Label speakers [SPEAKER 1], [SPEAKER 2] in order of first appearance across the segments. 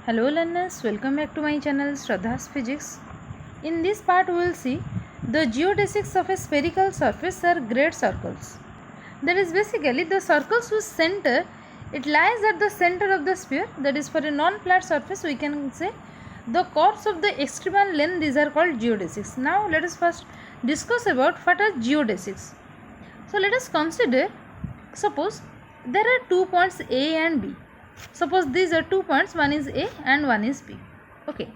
[SPEAKER 1] Hello learners, welcome back to my channel Shraddha's Physics. In this part we will see the geodesics of a spherical surface are great circles. That is basically the circles whose center, it lies at the center of the sphere. That is, for a non-flat surface we can say the chords of the extremal length, these are called geodesics. Now let us first discuss about what are geodesics. So let us consider, suppose there are 2 points A and B. Suppose these are 2 points, one is A and one is B. Okay.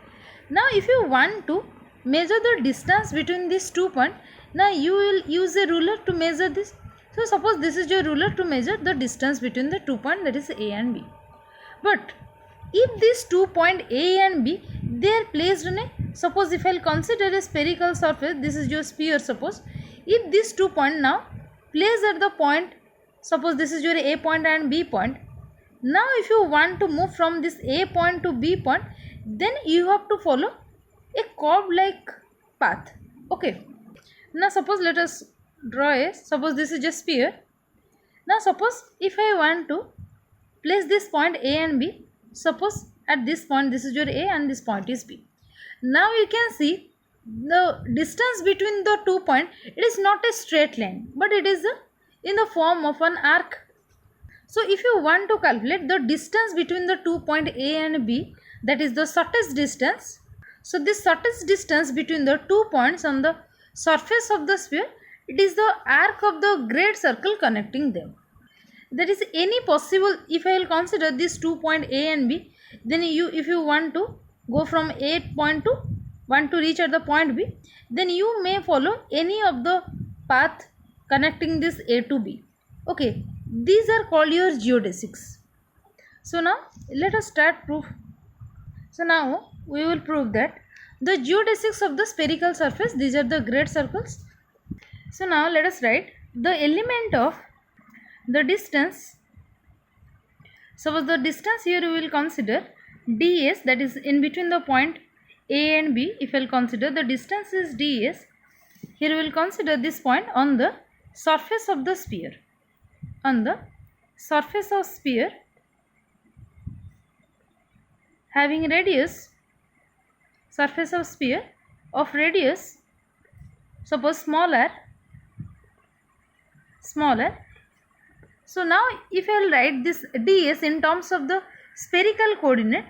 [SPEAKER 1] Now if you want to measure the distance between these 2 points, now you will use a ruler to measure this. So suppose this is your ruler to measure the distance between the 2 points, that is A and B. But if these 2 points A and B, they are placed on a, suppose if I will consider a spherical surface, this is your sphere, suppose if these 2 points now placed at the point, suppose this is your A point and B point. Now if you want to move from this A point to B point, then you have to follow a curve like path. Okay. Now suppose let us draw a, suppose this is just sphere. Now suppose if I want to place this point A and B, suppose at this point this is your A and this point is B. Now you can see the distance between the 2 points, it is not a straight line, but it is in the form of an arc. So if you want to calculate the distance between the 2 points A and B, that is the shortest distance. So this shortest distance between the 2 points on the surface of the sphere, it is the arc of the great circle connecting them. That is any possible, if I will consider these 2 points A and B, then if you want to go from A point to want to reach at the point B, then you may follow any of the path connecting this A to B. Okay, these are called your geodesics. So now let us start proof. So now we will prove that the geodesics of the spherical surface, these are the great circles. So now let us write the element of the distance. Suppose the distance here we will consider ds, that is in between the point A and B. If I will consider the distance is ds, here we will consider this point on the surface of the sphere. On the surface of sphere having radius, surface of sphere of radius, suppose smaller. So now if I will write this ds in terms of the spherical coordinate,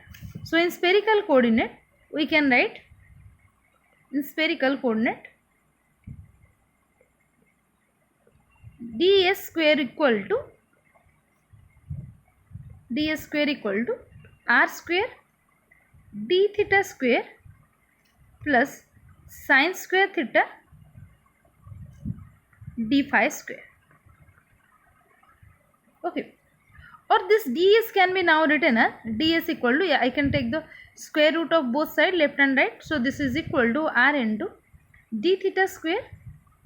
[SPEAKER 1] so in spherical coordinate we can write, in spherical coordinate, ds square equal to r square d theta square plus sin square theta d phi square. Okay, or this ds can be now written as ds equal to, I can take the square root of both sides, left and right. So this is equal to r into d theta square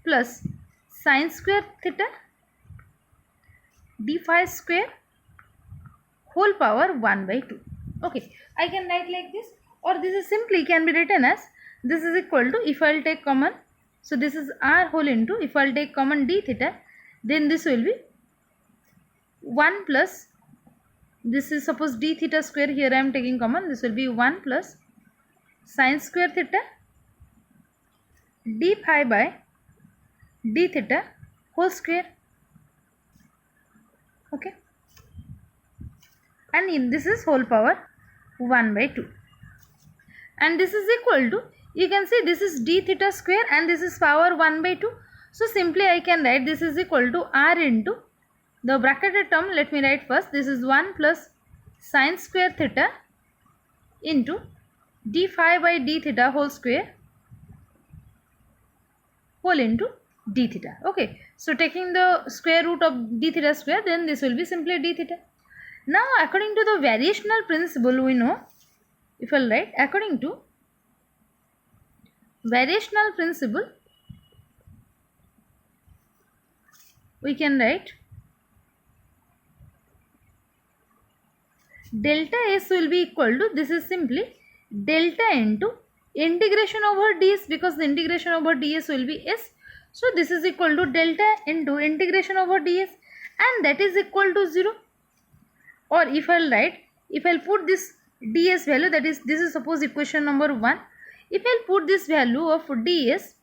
[SPEAKER 1] plus sin square theta d phi square whole power 1 by 2. Okay, I can write like this, or this is simply can be written as, this is equal to, if I will take common, so this is r whole into, if I will take common d theta, then this will be 1 plus, this is suppose d theta square, here I am taking common, this will be 1 plus sin square theta d phi by d theta whole square. Okay, and this is whole power 1 by 2, and this is equal to, you can see this is d theta square and this is power 1 by 2. So simply I can write this is equal to r into the bracketed term, let me write first, this is 1 plus sin square theta into d phi by d theta whole square whole into d theta. Okay, so taking the square root of d theta square, then this will be simply d theta. Now according to the variational principle, we know, if I will write according to variational principle, we can write delta s will be equal to, this is simply delta into integration over ds, because the integration over ds will be s. So this is equal to delta into integration over ds, and that is equal to 0. Or if I will write, if I will put this ds value, that is this is suppose equation number 1. If I'll put this value of ds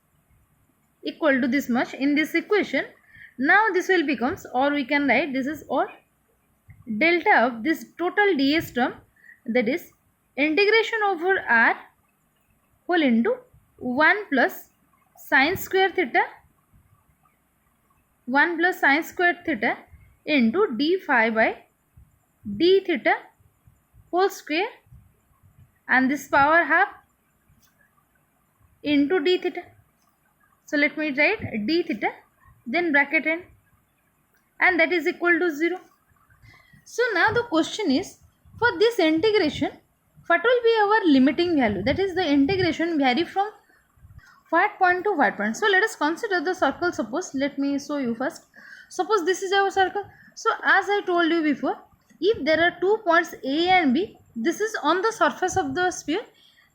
[SPEAKER 1] equal to this much in this equation, now this will becomes, or we can write this is, or delta of this total ds term, that is integration over r whole into 1 plus sine square theta, 1 plus sine square theta into d phi by d theta whole square, and this power half into d theta. So let me write d theta, then bracket n, and that is equal to 0. So now the question is, for this integration, what will be our limiting value? That is, the integration vary from what point to what point. So let us consider the circle. Suppose, let me show you first. Suppose this is our circle. So as I told you before, if there are 2 points A and B, this is on the surface of the sphere.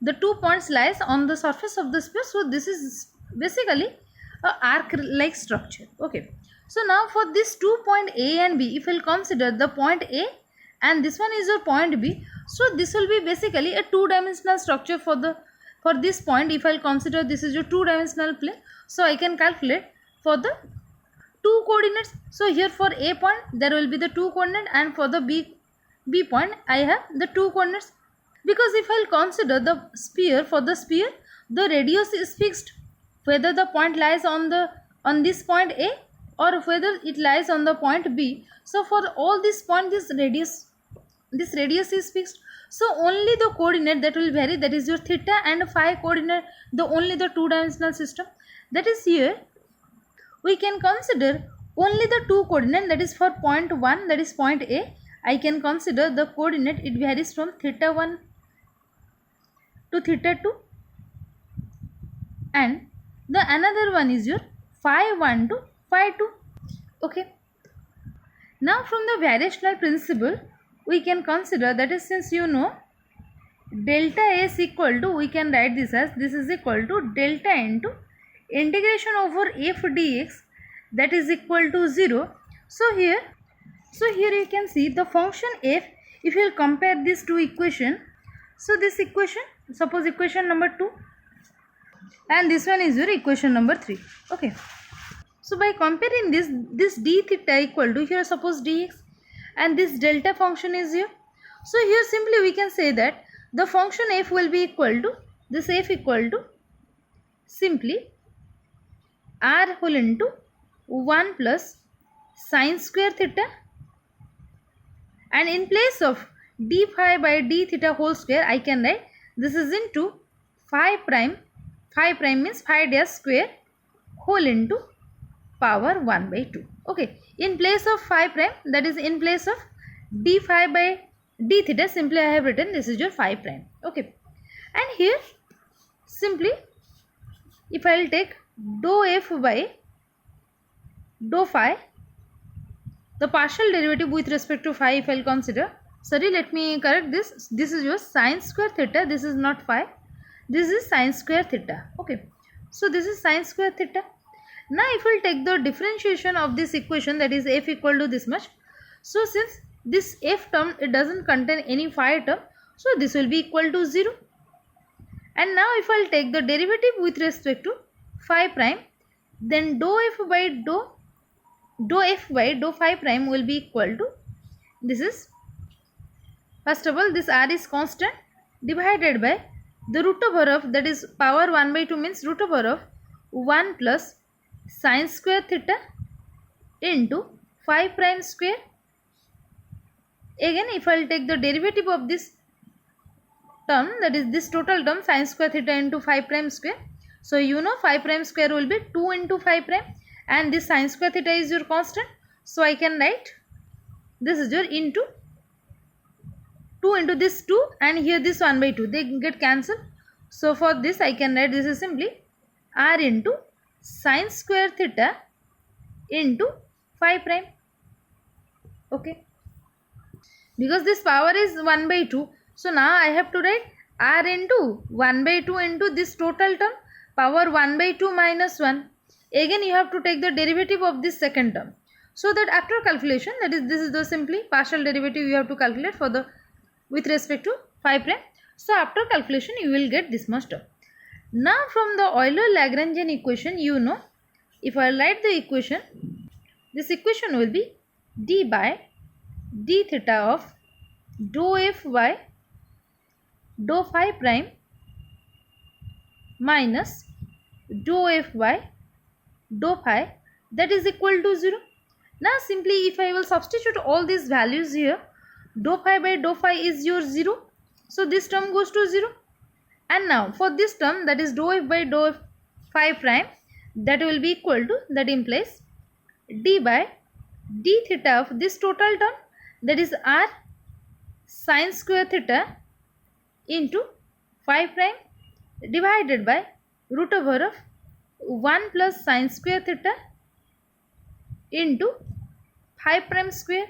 [SPEAKER 1] The 2 points lies on the surface of the sphere. So this is basically a arc like structure. Okay. So now for this 2 point A and B, if we will consider the point A and this one is your point B, so this will be basically a 2-dimensional structure for this point. If I will consider this is your 2-dimensional plane, so I can calculate for the 2 coordinates. So here for A point there will be the 2 coordinate, and for the B point I have the 2 coordinates. Because if I will consider the sphere, for the sphere the radius is fixed, whether the point lies on this point A or whether it lies on the point B. So for all these points this radius is fixed. So only the coordinate that will vary, that is your theta and phi coordinate, only the 2-dimensional system. That is, here we can consider only the 2 coordinate, that is for point 1, that is point A. I can consider the coordinate, it varies from theta 1 to theta 2, and the another one is your phi 1 to phi 2. Okay. Now from the variational principle we can consider, that is, since you know delta S equal to, we can write this as, this is equal to delta into integration over f dx, that is equal to 0. So here you can see the function f, if you will compare these two equation. So this equation, suppose equation number 2, and this one is your equation number 3. Okay. So by comparing this d theta equal to, here suppose dx, and this delta function is here. So here simply we can say that the function f will be equal to, this f equal to simply r whole into 1 plus sine square theta, and in place of d phi by d theta whole square I can write this is into phi prime means phi dash square whole into power 1 by 2. Okay. In place of phi prime, that is in place of d phi by d theta, simply I have written this is your phi prime. Okay. And here simply if I will take dou f by dou phi, the partial derivative with respect to phi, if I will consider, sorry, let me correct this, this is your sine square theta, this is not phi, this is sine square theta. Okay. So this is sine square theta. Now if we will take the differentiation of this equation, that is f equal to this much. So since this f term, it doesn't contain any phi term, so this will be equal to 0. And now if I will take the derivative with respect to phi prime, then dou f by dou phi prime will be equal to, this is, first of all this r is constant, divided by the root over of, that is power 1 by 2 means root over of 1 plus sine square theta into phi prime square. Again if I will take the derivative of this term, that is this total term sine square theta into phi prime square. So you know phi prime square will be 2 into phi prime, and this sine square theta is your constant. So I can write this is your into 2 into this 2, and here this 1 by 2, they get cancelled. So for this I can write this is simply r into sine square theta into phi prime. Okay. Because this power is 1 by 2. So now I have to write r into 1 by 2 into this total term, power 1 by 2 minus 1. Again you have to take the derivative of this second term. So that after calculation, that is this is the simply partial derivative you have to calculate for the with respect to phi prime. So after calculation you will get this much term. Now from the Euler-Lagrangian equation, you know, if I write the equation, this equation will be d by d theta of dou f by dou phi prime minus dou f by dou phi, that is equal to 0. Now simply if I will substitute all these values here, dou phi by dou phi is your 0. So this term goes to 0. And now for this term, that is dou f by dou phi prime, that will be equal to, that implies d by d theta of this total term, that is r sin square theta into phi prime divided by root over of 1 plus sin square theta into phi prime square,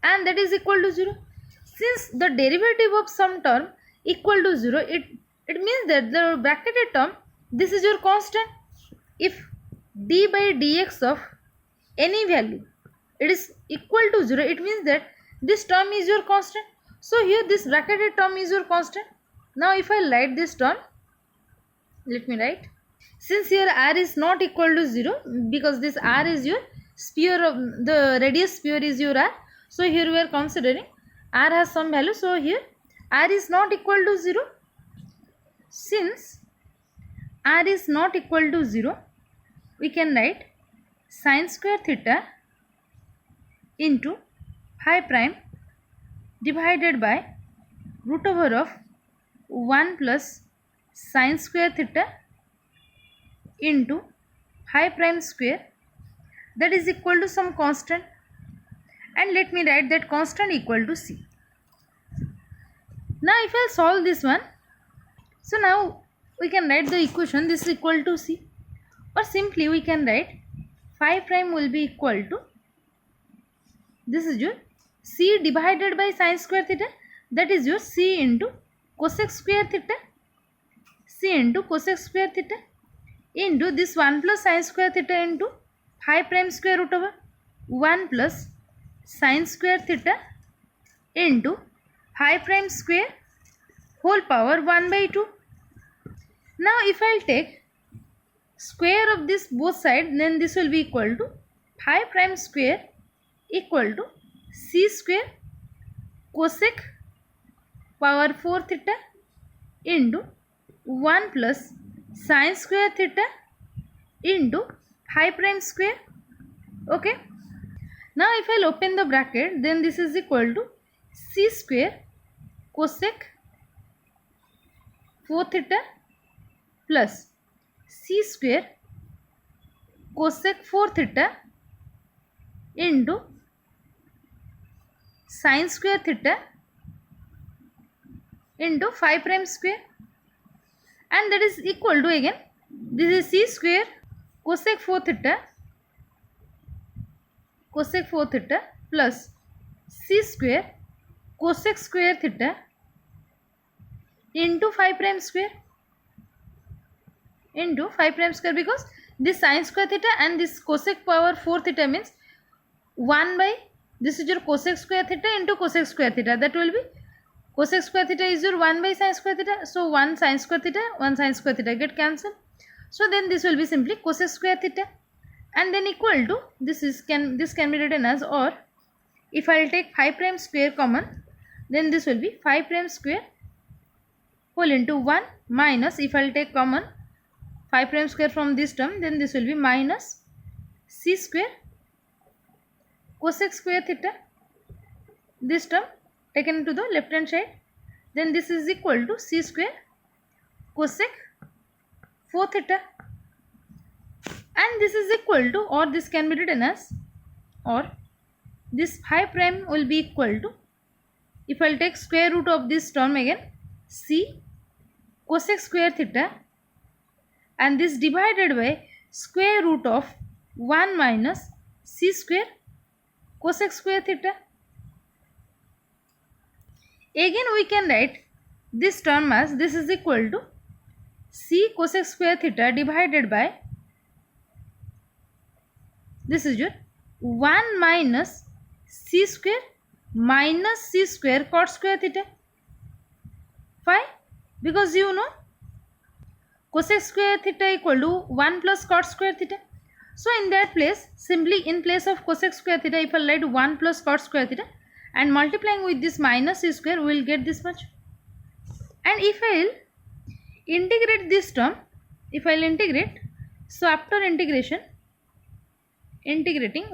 [SPEAKER 1] and that is equal to 0. Since the derivative of some term equal to 0, it means that the bracketed term, this is your constant. If d by dx of any value, it is equal to 0, it means that this term is your constant. So here this bracketed term is your constant. Now if I write this term, let me write, since here r is not equal to 0, because this r is your sphere of the radius sphere is your r, so here we are considering r has some value, so here r is not equal to 0. Since r is not equal to 0, we can write sin square theta into phi prime divided by root over of 1 plus sin square theta into phi prime square, that is equal to some constant, and let me write that constant equal to c. Now if I solve this one, so now we can write the equation, this is equal to c, or simply we can write phi prime will be equal to, this is your c divided by sin square theta, that is your c into cosec square theta, c into cosec square theta into this 1 plus sin square theta into phi prime square root over 1 plus sin square theta into phi prime square whole power 1 by 2. Now if I will take square of this both sides, then this will be equal to phi prime square equal to c square cosec power 4 theta into 1 plus sin square theta into phi prime square. Okay. Now if I will open the bracket, then this is equal to c square cosec 4 theta plus c square cosec 4 theta into sin square theta into phi prime square, and that is equal to, again this is c square cosec 4 theta plus c square cosec square theta into phi prime square because this sin square theta and this cosec power 4 theta means 1 by, this is your cosec square theta into cosec square theta, that will be cosec square theta is your 1 by sin square theta, so 1 sin square theta, 1 sin square theta get cancelled. So then this will be simply cosec square theta, and then equal to, this can be written as, or if I will take phi prime square common, then this will be phi prime square whole into 1 minus, if I will take common phi prime square from this term, then this will be minus c square cosec square theta, this term taken to the left hand side, then this is equal to c square cosec 4 theta, and this is equal to, or this can be written as, or this phi prime will be equal to, if I will take square root of this term again, c cosec square theta, and this divided by square root of 1 minus c square cosec square theta. Again we can write this term as, this is equal to c cosec square theta divided by, this is your 1 minus c square cot square theta, phi, because you know cosec square theta equal to 1 plus cot square theta. So in that place, simply in place of cosec square theta, if I write 1 plus cot square theta and multiplying with this minus c square, we will get this much. And if I will integrate this term, if I will integrate, so after integrating,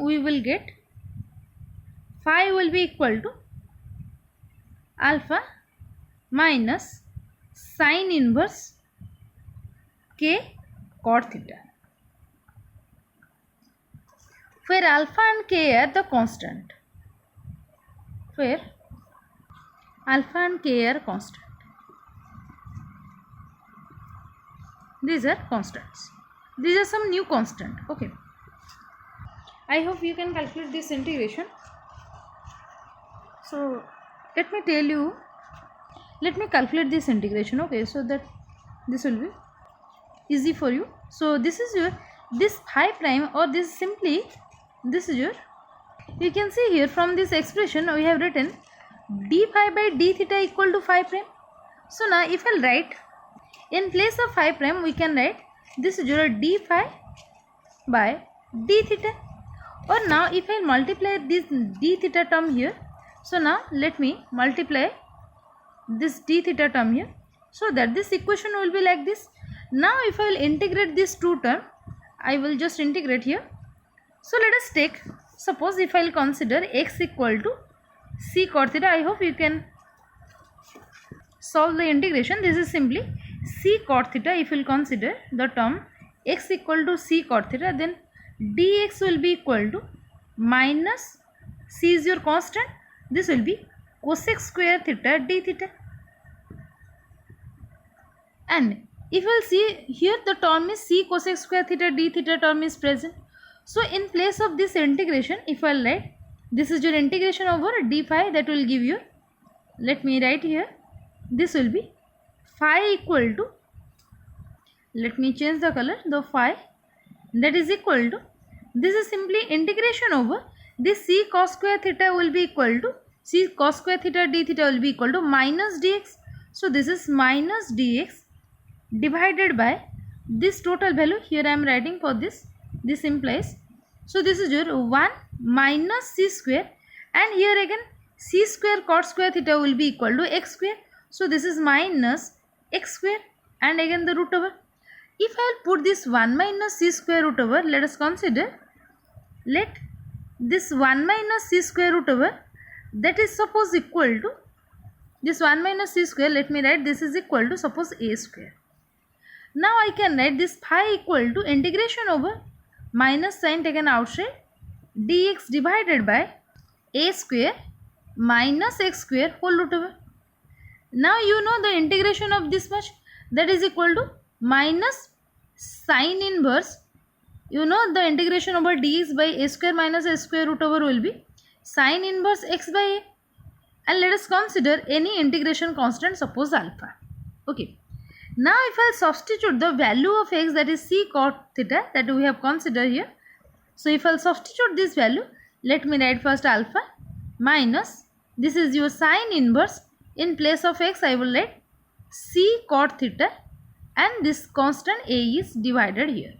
[SPEAKER 1] we will get phi will be equal to alpha minus sine inverse k cot theta, where alpha and k are the constant, where alpha and k are constant. These are constants. These are some new constant. Okay. I hope you can calculate this integration. So let me tell you. Let me calculate this integration. Okay. So that this will be easy for you. So this is your this phi prime, or this simply this is your. You can see here from this expression we have written d phi by d theta equal to phi prime. So now if I write in place of phi prime, we can write this is your d phi by d theta. Or now if I multiply this d theta term here, so now let me multiply this d theta term here, so that this equation will be like this. Now if I will integrate this two term, I will just integrate here. So let us take, suppose if I will consider x equal to c cot theta. I hope you can solve the integration. This is simply c cot theta. If you will consider the term x equal to c cot theta, then dx will be equal to minus c is your constant. This will be cosec square theta d theta. And if you will see here, the term is c cosec square theta d theta term is present. So in place of this integration, if I will write, this is your integration over d phi, that will give you, let me write here, this will be phi equal to, let me change the color, the phi, that is equal to, this is simply integration over this c cos square theta will be equal to, c cos square theta d theta will be equal to minus dx. So this is minus dx divided by this total value. Here I am writing for this implies, so this is your 1 minus c square, and here again c square cot square theta will be equal to x square. So this is minus x square, and again the root over. If I will put this 1 minus c square root over, let us consider, let this 1 minus c square root over, that is suppose equal to this 1 minus c square, let me write this is equal to suppose a square. Now I can write this phi equal to integration over minus sign taken outside dx divided by a square minus x square whole root over. Now you know the integration of this much, that is equal to minus sine inverse, you know the integration over dx by a square minus a square root over will be sine inverse x by a. And let us consider any integration constant, suppose alpha. Okay. Now if I substitute the value of x, that is c cot theta, that we have considered here. So if I substitute this value, let me write first alpha minus, this is your sine inverse, in place of x I will write c cot theta, and this constant a is divided here.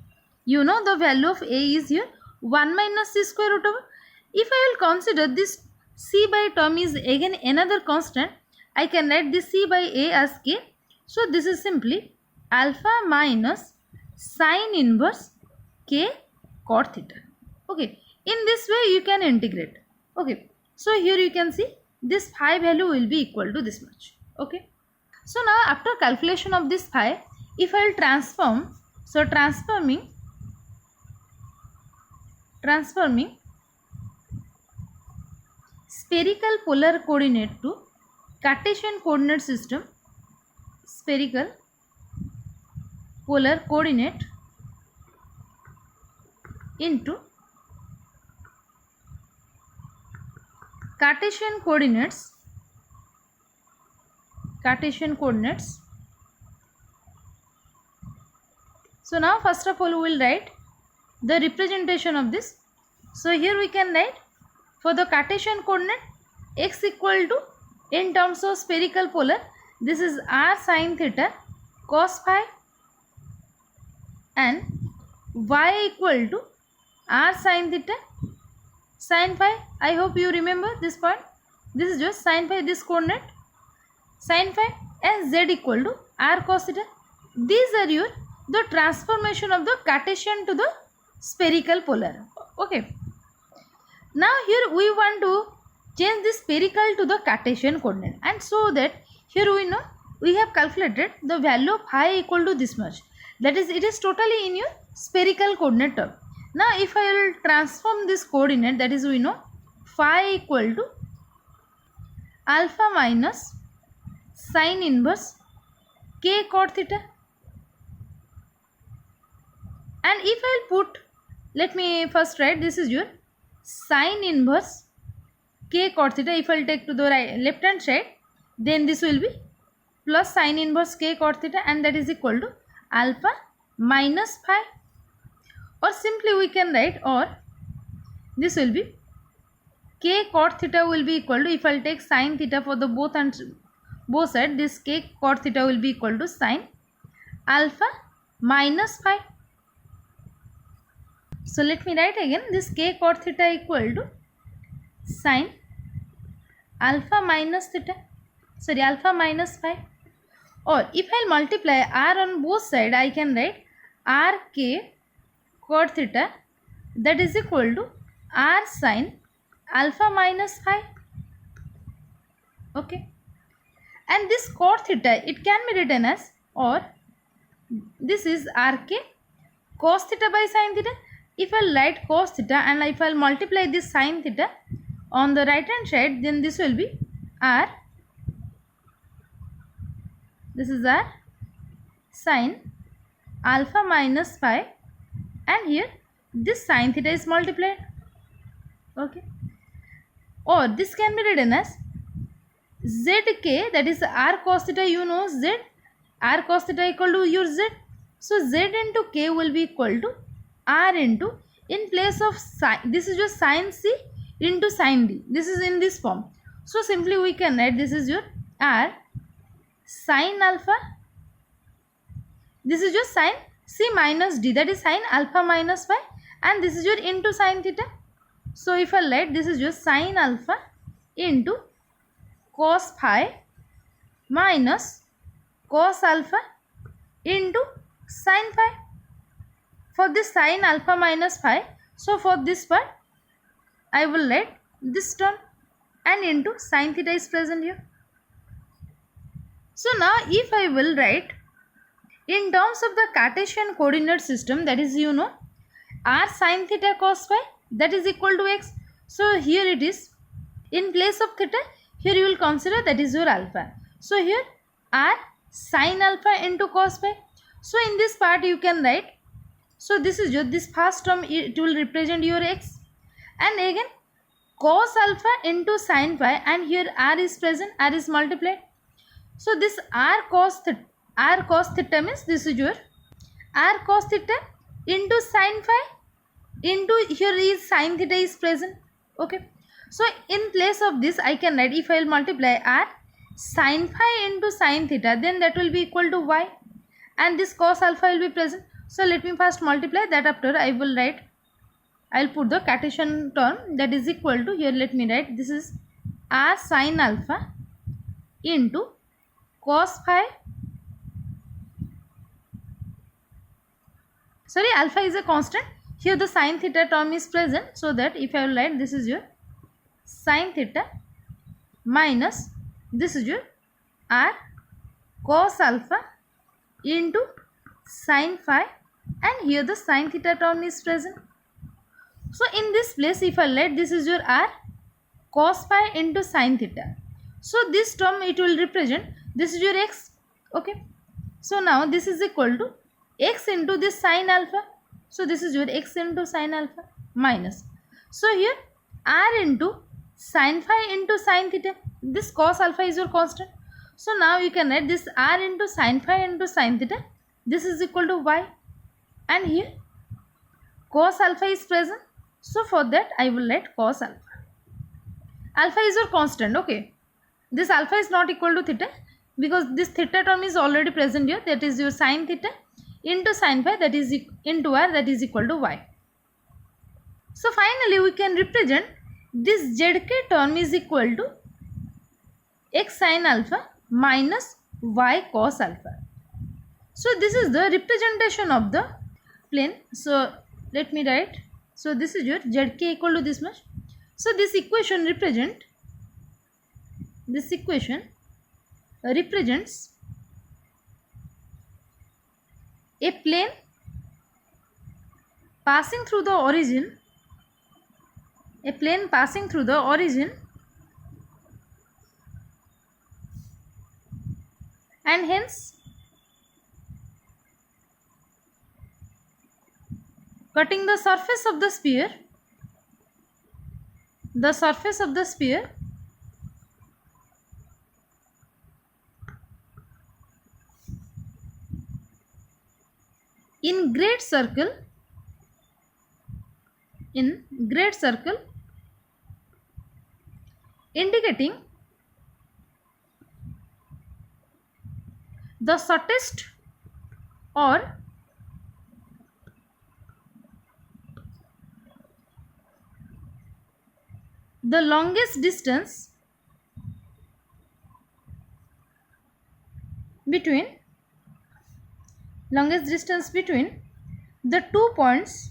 [SPEAKER 1] You know the value of a is here 1 minus c square root over. If I will consider this c by term is again another constant, I can write this c by a as k. So this is simply alpha minus sine inverse k cot theta. Okay. In this way you can integrate. Okay. So here you can see this phi value will be equal to this much. Okay. So now after calculation of this phi, if I will transform, so transforming spherical polar coordinate to Cartesian coordinate system, spherical polar coordinate into Cartesian coordinates. So now first of all we will write the representation of this. So here we can write for the Cartesian coordinate x equal to, in terms of spherical polar, this is r sin theta cos phi, and y equal to r sin theta sin phi. I hope you remember this point. This is just sin phi, this coordinate sin phi, and z equal to r cos theta. These are your the transformation of the Cartesian to the spherical polar. Okay. Now here we want to change this spherical to the Cartesian coordinate, and so that here we know we have calculated the value of phi equal to this much. That is, it is totally in your spherical coordinate term. Now if I will transform this coordinate, that is, we know phi equal to alpha minus sin inverse k cot theta. And if I will put, let me first write, this is your sin inverse k cot theta. If I will take to the left hand side, then this will be plus sin inverse k cot theta, and that is equal to alpha minus phi. Or simply we can write, or this will be k cot theta will be equal to, if I will take sin theta for the both sides, this k cot theta will be equal to sin alpha minus phi. So let me write again, this k cot theta equal to sin alpha minus theta, sorry, alpha minus phi. Or if I will multiply r on both sides, I can write r k cot theta, that is equal to r sin alpha minus phi. Okay. And this cot theta, it can be written as, or this is r k cos theta by sin theta. If I write cos theta and if I multiply this sin theta on the right hand side, then this will be r, this is r sin alpha minus phi, and here this sin theta is multiplied. Okay. Or this can be written as zk, that is r cos theta, you know z, r cos theta equal to your z. So z into k will be equal to r into, in place of sin, this is just sin c into sin d, this is in this form. So simply we can write, this is your r sin alpha, this is just sin c minus d, that is sin alpha minus phi, and this is your into sin theta. So if I write, this is just sin alpha into cos phi minus cos alpha into sin phi. For this sin alpha minus phi, so for this part I will write this term, and into sin theta is present here. So now if I will write in terms of the Cartesian coordinate system, that is, you know, r sin theta cos phi, that is equal to x. So here it is, in place of theta, here you will consider that is your alpha. So here r sin alpha into cos phi. So in this part you can write, so this is your, this first term, it will represent your x, and again cos alpha into sin phi, and here r is present, r is multiplied. So this r cos theta means this is your r cos theta into sin phi into, here is sin theta is present. Okay. So in place of this I can write, if I will multiply r sin phi into sin theta, then that will be equal to y, and this cos alpha will be present. So let me first multiply, that after I will write, I will put the Cartesian term, that is equal to, here let me write, this is r sin alpha into cos phi, sorry, alpha is a constant, here the sin theta term is present, so that if I will write, this is your sin theta minus, this is your r cos alpha into sin phi, and here the sin theta term is present. So in this place, if I let, this is your r cos phi into sin theta, so this term it will represent, this is your x. Okay. So now this is equal to x into this sin alpha, so this is your x into sin alpha minus, so here r into sin phi into sin theta, this cos alpha is your constant. So now you can write this r into sin phi into sin theta, this is equal to y, and here cos alpha is present, so for that I will write cos alpha. Alpha is your constant. Okay, this alpha is not equal to theta, because this theta term is already present here, that is your sin theta into sin phi, that is into r, that is equal to y. So finally we can represent this zk term is equal to x sin alpha minus y cos alpha. So this is the representation of the plane. So let me write. So this is your zk equal to this much. So this equation represents a plane passing through the origin, and hence cutting the surface of the sphere, in great circle, indicating the shortest or the longest distance between the 2 points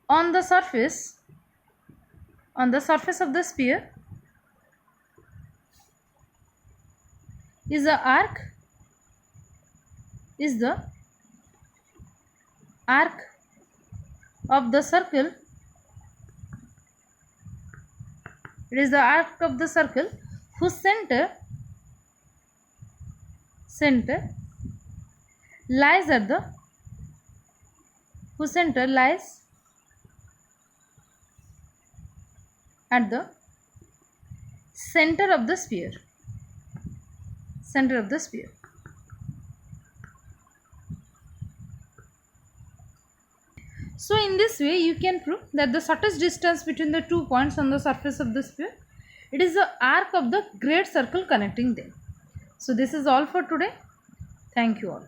[SPEAKER 1] on the surface of the sphere is the arc of the circle. It is the arc of the circle whose center lies at the center of the sphere. So in this way you can prove that the shortest distance between the 2 points on the surface of the sphere, it is the arc of the great circle connecting them. So this is all for today. Thank you all.